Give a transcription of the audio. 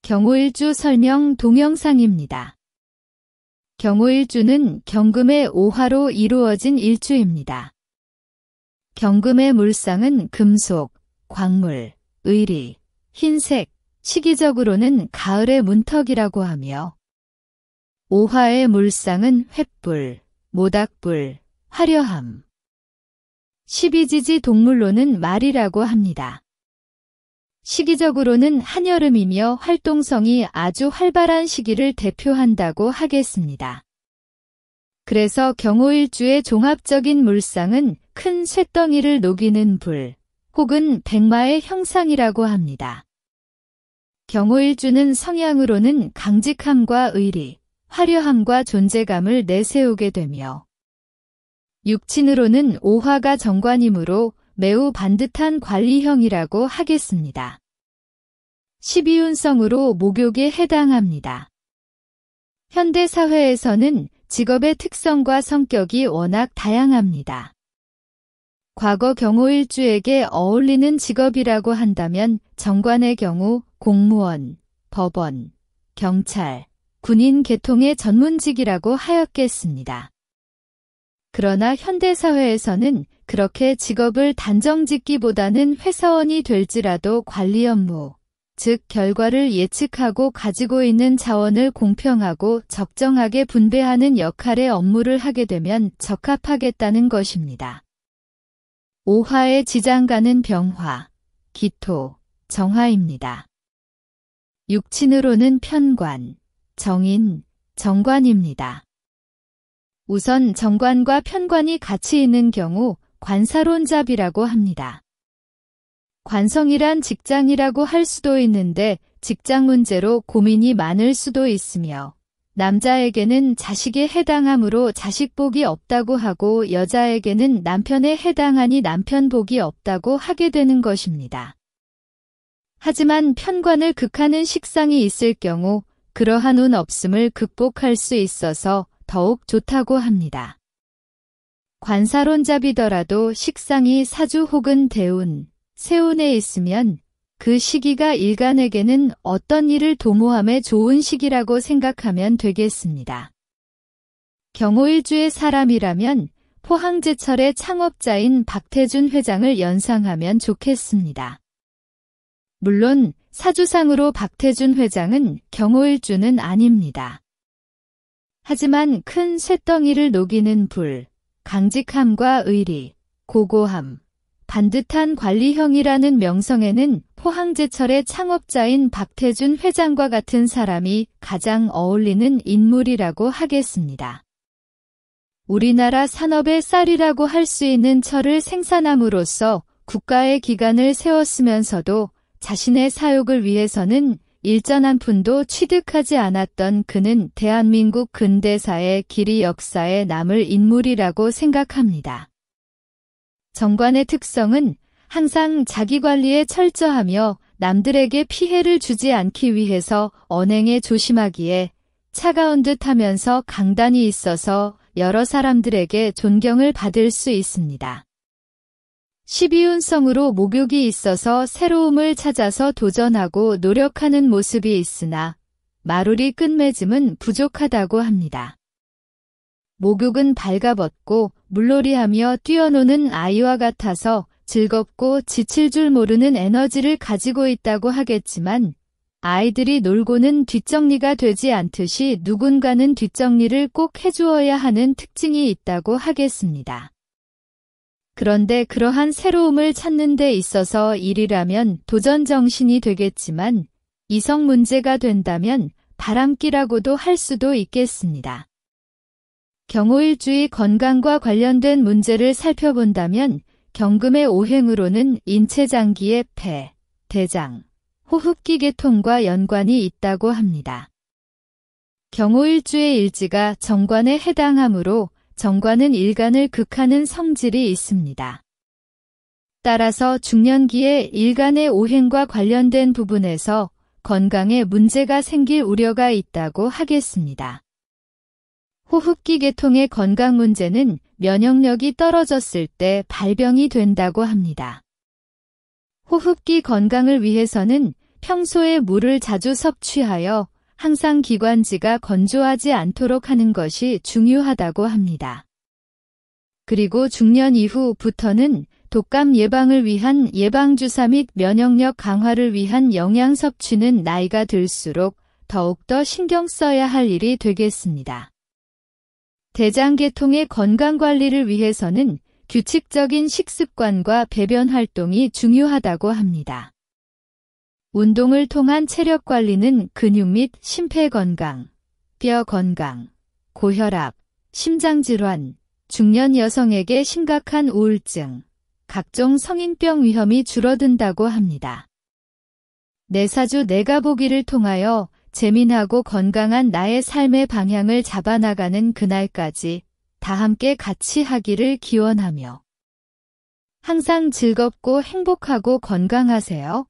경오일주 설명 동영상입니다. 경오일주는 경금의 오화로 이루어진 일주입니다. 경금의 물상은 금속, 광물, 의리, 흰색, 시기적으로는 가을의 문턱이라고 하며 오화의 물상은 횃불, 모닥불, 화려함, 12지지 동물로는 말이라고 합니다. 시기적으로는 한여름이며 활동성이 아주 활발한 시기를 대표한다고 하겠습니다. 그래서 경오일주의 종합적인 물상은 큰 쇳덩이를 녹이는 불 혹은 백마의 형상이라고 합니다. 경오일주는 성향으로는 강직함과 의리, 화려함과 존재감을 내세우게 되며 육친으로는 오화가 정관이므로 매우 반듯한 관리형이라고 하겠습니다. 12운성으로 목욕에 해당합니다. 현대사회에서는 직업의 특성과 성격이 워낙 다양합니다. 과거 경오일주에게 어울리는 직업이라고 한다면 정관의 경우 공무원, 법원, 경찰, 군인 계통의 전문직이라고 하였겠습니다. 그러나 현대사회에서는 그렇게 직업을 단정짓기보다는 회사원이 될지라도 관리 업무, 즉 결과를 예측하고 가지고 있는 자원을 공평하고 적정하게 분배하는 역할의 업무를 하게 되면 적합하겠다는 것입니다. 오화의 지장가는 병화, 기토, 정화입니다. 육친으로는 편관, 정인, 정관입니다. 우선 정관과 편관이 같이 있는 경우 관사론잡이라고 합니다. 관성이란 직장이라고 할 수도 있는데 직장 문제로 고민이 많을 수도 있으며 남자에게는 자식에 해당하므로 자식복이 없다고 하고 여자에게는 남편에 해당하니 남편복이 없다고 하게 되는 것입니다. 하지만 편관을 극하는 식상이 있을 경우 그러한 운 없음을 극복할 수 있어서 더욱 좋다고 합니다. 관사론잡이더라도 식상이 사주 혹은 대운, 세운에 있으면 그 시기가 일간에게는 어떤 일을 도모함에 좋은 시기라고 생각하면 되겠습니다. 경오일주의 사람이라면 포항제철의 창업자인 박태준 회장을 연상하면 좋겠습니다. 물론 사주상으로 박태준 회장은 경오일주는 아닙니다. 하지만 큰 쇳덩이를 녹이는 불, 강직함과 의리, 고고함, 반듯한 관리형이라는 명성에는 포항제철의 창업자인 박태준 회장과 같은 사람이 가장 어울리는 인물이라고 하겠습니다. 우리나라 산업의 쌀이라고 할 수 있는 철을 생산함으로써 국가의 기관을 세웠으면서도 자신의 사욕을 위해서는 일전 한 푼도 취득하지 않았던 그는 대한민국 근대사의 길이 역사에 남을 인물이라고 생각합니다. 정관의 특성은 항상 자기 관리에 철저하며 남들에게 피해를 주지 않기 위해서 언행에 조심하기에 차가운 듯 하면서 강단이 있어서 여러 사람들에게 존경을 받을 수 있습니다. 12운성으로 목욕이 있어서 새로움을 찾아서 도전하고 노력하는 모습이 있으나 마루리 끝맺음은 부족하다고 합니다. 목욕은 발가벗고 물놀이하며 뛰어노는 아이와 같아서 즐겁고 지칠 줄 모르는 에너지를 가지고 있다고 하겠지만 아이들이 놀고는 뒷정리가 되지 않듯이 누군가는 뒷정리를 꼭 해주어야 하는 특징이 있다고 하겠습니다. 그런데 그러한 새로움을 찾는 데 있어서 일이라면 도전 정신이 되겠지만 이성 문제가 된다면 바람기라고도 할 수도 있겠습니다. 경오일주의 건강과 관련된 문제를 살펴본다면 경금의 오행으로는 인체장기의 폐, 대장, 호흡기 계통과 연관이 있다고 합니다. 경오일주의 일지가 정관에 해당하므로 정관은 일간을 극하는 성질이 있습니다. 따라서 중년기에 일간의 오행과 관련된 부분에서 건강에 문제가 생길 우려가 있다고 하겠습니다. 호흡기 계통의 건강 문제는 면역력이 떨어졌을 때 발병이 된다고 합니다. 호흡기 건강을 위해서는 평소에 물을 자주 섭취하여 항상 기관지가 건조하지 않도록 하는 것이 중요하다고 합니다. 그리고 중년 이후부터는 독감 예방을 위한 예방주사 및 면역력 강화를 위한 영양 섭취는 나이가 들수록 더욱더 신경 써야 할 일이 되겠습니다. 대장계통의 건강관리를 위해서는 규칙적인 식습관과 배변 활동이 중요하다고 합니다. 운동을 통한 체력 관리는 근육 및 심폐 건강, 뼈 건강, 고혈압, 심장질환, 중년 여성에게 심각한 우울증, 각종 성인병 위험이 줄어든다고 합니다. 내사주 내가보기를 통하여 재미나고 건강한 나의 삶의 방향을 잡아나가는 그날까지 다 함께 같이 하기를 기원하며 항상 즐겁고 행복하고 건강하세요.